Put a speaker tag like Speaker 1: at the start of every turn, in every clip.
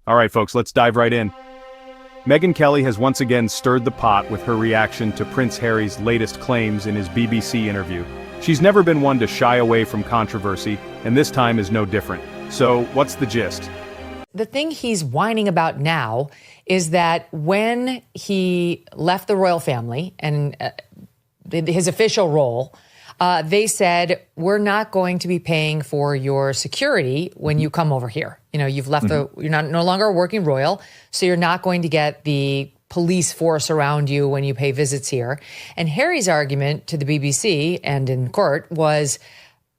Speaker 1: All right, folks, let's dive right in. Megyn Kelly has once again stirred the pot with her reaction to Prince Harry's latest claims in his BBC interview. She's never been one to shy away from controversy, and this time is no different. So, what's the gist?
Speaker 2: The thing he's whining about now is that when he left the royal family and his official role, they said, we're not going to be paying for your security when you come over here. You know, you've left you're no longer a working royal, so you're not going to get the police force around you when you pay visits here. And Harry's argument to the BBC and in court was,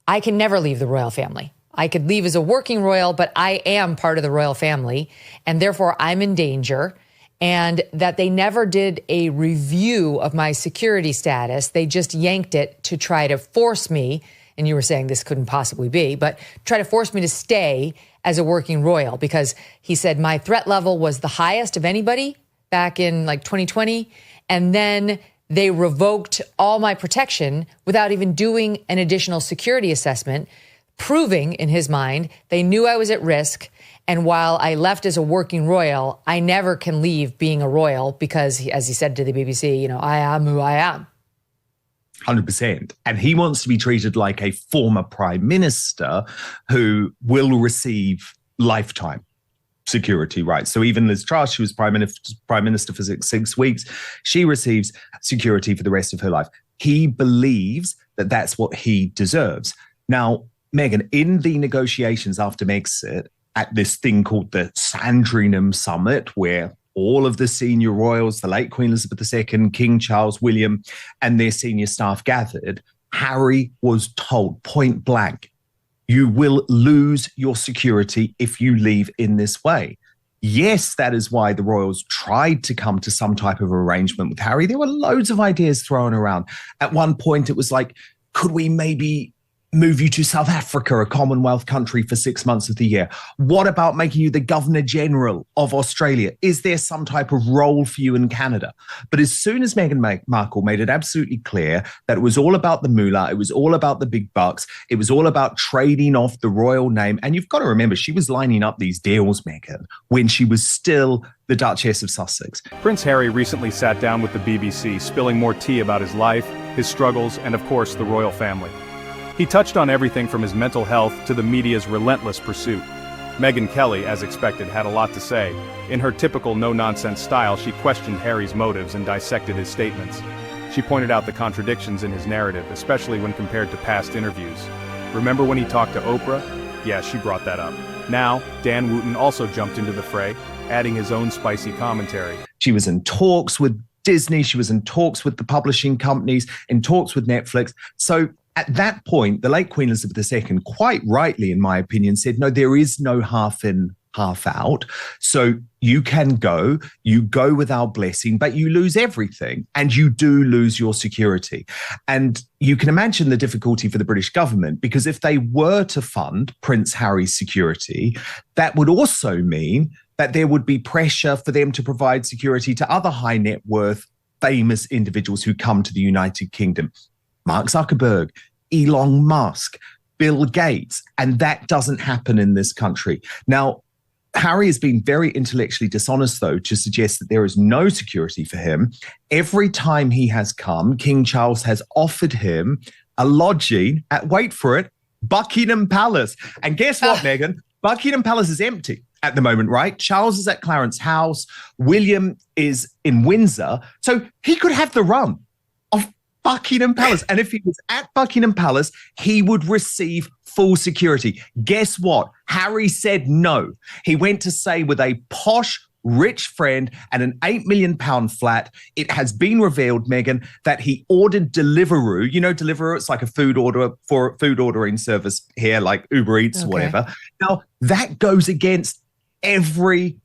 Speaker 2: I can never leave the royal family. I could leave as a working royal, but I am part of the royal family, and therefore I'm in danger. And that they never did a review of my security status. They just yanked it to try to force me, and you were saying this couldn't possibly be, but try to force me to stay as a working royal, because he said my threat level was the highest of anybody back in like 2020. And then they revoked all my protection without even doing an additional security assessment, proving in his mind they knew I was at risk. And while I left as a working royal, I never can leave being a royal because, as he said to the BBC, you know, I am who I am.
Speaker 3: 100%. And he wants to be treated like a former prime minister who will receive lifetime security rights. So even Liz Truss, who was prime minister for six weeks, she receives security for the rest of her life. He believes that that's what he deserves. Now, Megyn, in the negotiations after Megxit, at this thing called the Sandringham Summit, where all of the senior royals, the late Queen Elizabeth II, King Charles, William, and their senior staff gathered, Harry was told point blank, you will lose your security if you leave in this way. Yes, that is why the royals tried to come to some type of arrangement with Harry. There were loads of ideas thrown around. At one point, it was like, could we maybe move you to South Africa, a Commonwealth country, for 6 months of the year? What about making you the Governor General of Australia? Is there some type of role for you in Canada? But as soon as Meghan Markle made it absolutely clear that it was all about the moolah, it was all about the big bucks, it was all about trading off the royal name. And you've got to remember, she was lining up these deals, Meghan, when she was still the Duchess of Sussex.
Speaker 1: Prince Harry recently sat down with the BBC, spilling more tea about his life, his struggles, and of course, the royal family. He touched on everything from his mental health to the media's relentless pursuit. Megyn Kelly, as expected, had a lot to say. In her typical no-nonsense style, she questioned Harry's motives and dissected his statements. She pointed out the contradictions in his narrative, especially when compared to past interviews. Remember when he talked to Oprah? Yeah, she brought that up. Now, Dan Wootton also jumped into the fray, adding his own spicy commentary.
Speaker 3: She was in talks with Disney, she was in talks with the publishing companies, in talks with Netflix. So at that point, the late Queen Elizabeth II, quite rightly, in my opinion, said, no, there is no half in, half out. So you go with our blessing, but you lose everything, and you do lose your security. And you can imagine the difficulty for the British government, because if they were to fund Prince Harry's security, that would also mean that there would be pressure for them to provide security to other high net worth, famous individuals who come to the United Kingdom. Mark Zuckerberg, Elon Musk, Bill Gates, and that doesn't happen in this country. Now, Harry has been very intellectually dishonest, though, to suggest that there is no security for him. Every time he has come, King Charles has offered him a lodging at, wait for it, Buckingham Palace. And guess what, Megyn? Buckingham Palace is empty at the moment, right? Charles is at Clarence House. William is in Windsor. So he could have the run of Buckingham Palace. And if he was at Buckingham Palace, he would receive full security. Guess what? Harry said no. He went to stay with a posh, rich friend at an £8 million flat. It has been revealed, Megyn, that he ordered Deliveroo. You know Deliveroo? It's like a food ordering service here, like Uber Eats or whatever. Now, that goes against every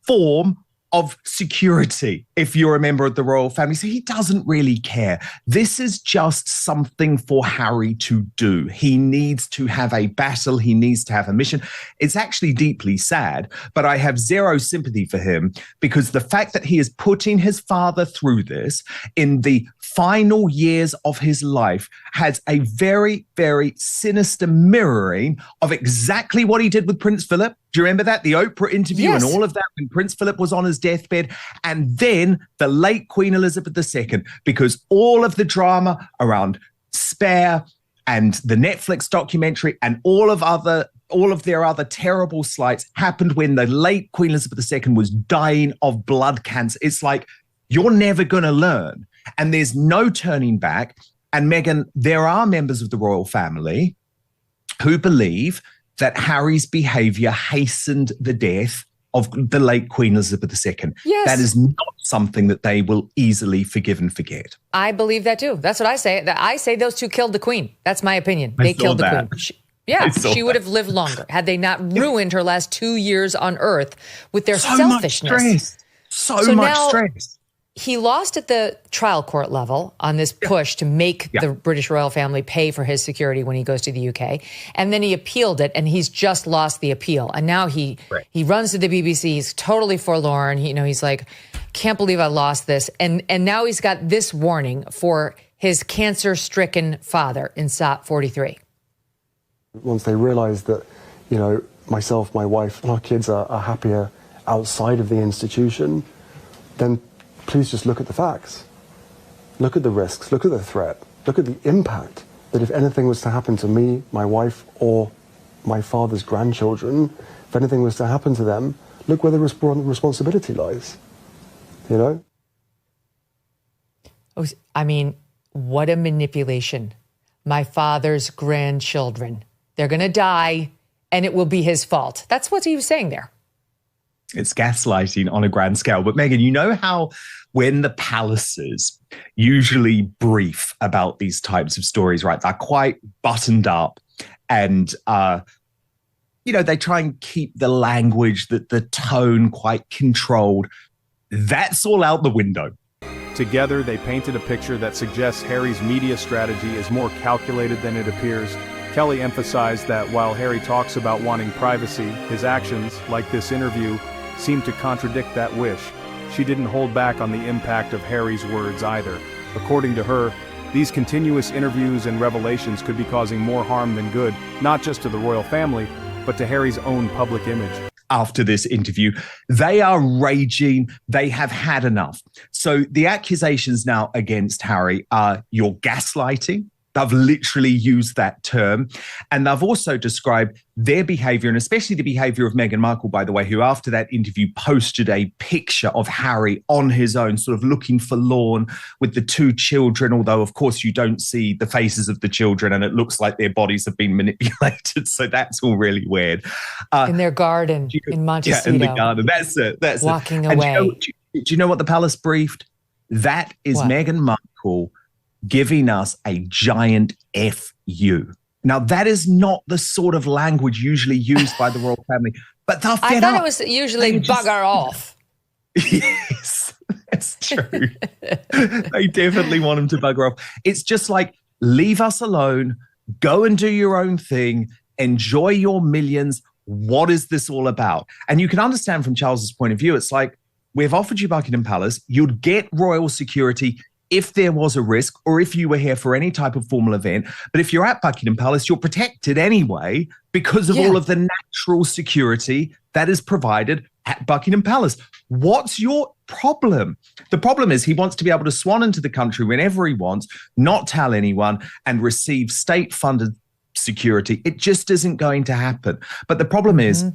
Speaker 3: form of security if you're a member of the royal family. So he doesn't really care. This is just something for Harry to do. He needs to have a battle. He needs to have a mission. It's actually deeply sad, but I have zero sympathy for him, because the fact that he is putting his father through this in the final years of his life has a very, very sinister mirroring of exactly what he did with Prince Philip Do you remember that? The Oprah interview
Speaker 2: Yes.
Speaker 3: and all of that when Prince Philip was on his deathbed. And then the late Queen Elizabeth II, because all of the drama around Spare and the Netflix documentary and all of their other terrible slights happened when the late Queen Elizabeth II was dying of blood cancer. It's like, you're never going to learn. And there's no turning back. And Meghan, there are members of the royal family who believe that Harry's behavior hastened the death of the late Queen Elizabeth II.
Speaker 2: Yes.
Speaker 3: That is not something that they will easily forgive and forget.
Speaker 2: I believe that too. That's what I say. I say those two killed the queen. That's my opinion. They killed the queen. She would have lived longer had they not ruined her last 2 years on Earth with their selfishness.
Speaker 3: So much stress.
Speaker 2: He lost at the trial court level on this push to make the British royal family pay for his security when he goes to the UK. And then he appealed it, and he's just lost the appeal. And now he runs to the BBC. He's totally forlorn. He's like, can't believe I lost this. And now he's got this warning for his cancer-stricken father in SOT 43.
Speaker 4: Once they realise that, myself, my wife, and our kids are happier outside of the institution, then please just look at the facts. Look at the risks, look at the threat, look at the impact that if anything was to happen to me, my wife, or my father's grandchildren, if anything was to happen to them, look where the responsibility lies,
Speaker 2: I mean, what a manipulation. My father's grandchildren. They're going to die, and it will be his fault. That's what he was saying there.
Speaker 3: It's gaslighting on a grand scale. But Meghan, you know how when the palaces usually brief about these types of stories, right, they're quite buttoned up and, they try and keep the language, the tone quite controlled. That's all out the window.
Speaker 1: Together, they painted a picture that suggests Harry's media strategy is more calculated than it appears. Kelly emphasized that while Harry talks about wanting privacy, his actions, like this interview, seem to contradict that wish. She didn't hold back on the impact of Harry's words either. According to her, these continuous interviews and revelations could be causing more harm than good, not just to the royal family, but to Harry's own public image.
Speaker 3: After this interview, they are raging. They have had enough. So the accusations now against Harry are you're gaslighting. They've literally used that term. And they've also described their behavior, and especially the behavior of Meghan Markle, by the way, who after that interview posted a picture of Harry on his own, sort of looking forlorn with the two children, although, of course, you don't see the faces of the children and it looks like their bodies have been manipulated. So that's all really weird.
Speaker 2: In their garden in Montecito.
Speaker 3: Yeah, in the garden. That's it.
Speaker 2: Walking away.
Speaker 3: Do you know what the palace briefed? That is Meghan Markle giving us a giant FU. Now, that is not the sort of language usually used by the royal family, but they're fed up.
Speaker 2: It was usually bugger off.
Speaker 3: Yes, that's true. They definitely want him to bugger off. It's just like, leave us alone, go and do your own thing, enjoy your millions. What is this all about? And you can understand from Charles's point of view, it's like, we've offered you Buckingham Palace, you'd get royal security if there was a risk or if you were here for any type of formal event. But if you're at Buckingham Palace, you're protected anyway because of all of the natural security that is provided at Buckingham Palace. What's your problem? The problem is he wants to be able to swan into the country whenever he wants, not tell anyone, and receive state-funded security. It just isn't going to happen. But the problem is,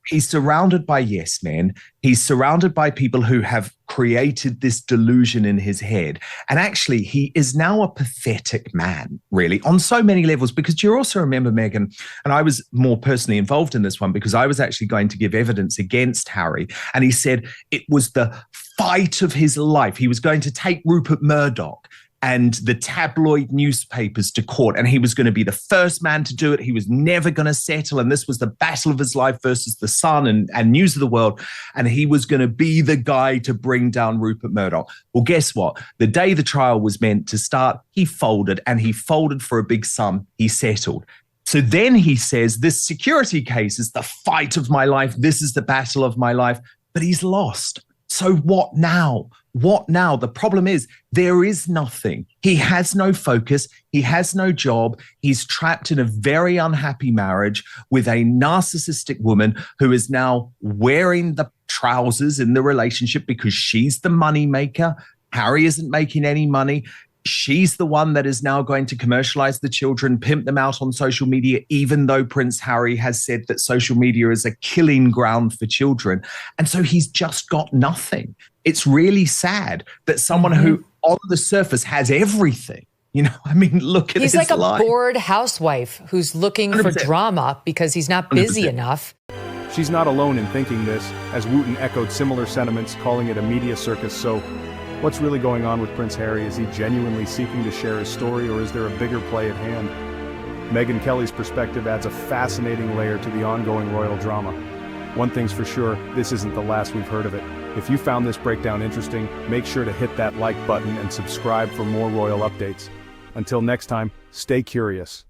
Speaker 3: he's surrounded by yes men. He's surrounded by people who have created this delusion in his head. And actually, he is now a pathetic man, really, on so many levels. Because you also remember, Meghan, and I was more personally involved in this one because I was actually going to give evidence against Harry. And he said it was the fight of his life. He was going to take Rupert Murdoch and the tabloid newspapers to court. And he was going to be the first man to do it. He was never going to settle. And this was the battle of his life versus the Sun and News of the World. And he was going to be the guy to bring down Rupert Murdoch. Well, guess what? The day the trial was meant to start, he folded, and he folded for a big sum. He settled. So then he says, this security case is the fight of my life. This is the battle of my life. But he's lost. So what now? What now? The problem is there is nothing. He has no focus. He has no job. He's trapped in a very unhappy marriage with a narcissistic woman who is now wearing the trousers in the relationship because she's the money maker. Harry isn't making any money. She's the one that is now going to commercialize the children, pimp them out on social media, even though Prince Harry has said that social media is a killing ground for children. And so he's just got nothing. It's really sad that someone who on the surface has everything, you know, I mean, look at
Speaker 2: He's
Speaker 3: his
Speaker 2: like
Speaker 3: life.
Speaker 2: a bored housewife who's looking for
Speaker 3: 100%.
Speaker 2: drama because he's not busy
Speaker 3: 100%.
Speaker 2: enough.
Speaker 1: She's not alone in thinking this, as Wooten echoed similar sentiments, calling it a media circus. So, what's really going on with Prince Harry? Is he genuinely seeking to share his story, or is there a bigger play at hand? Megyn Kelly's perspective adds a fascinating layer to the ongoing royal drama. One thing's for sure, this isn't the last we've heard of it. If you found this breakdown interesting, make sure to hit that like button and subscribe for more royal updates. Until next time, stay curious.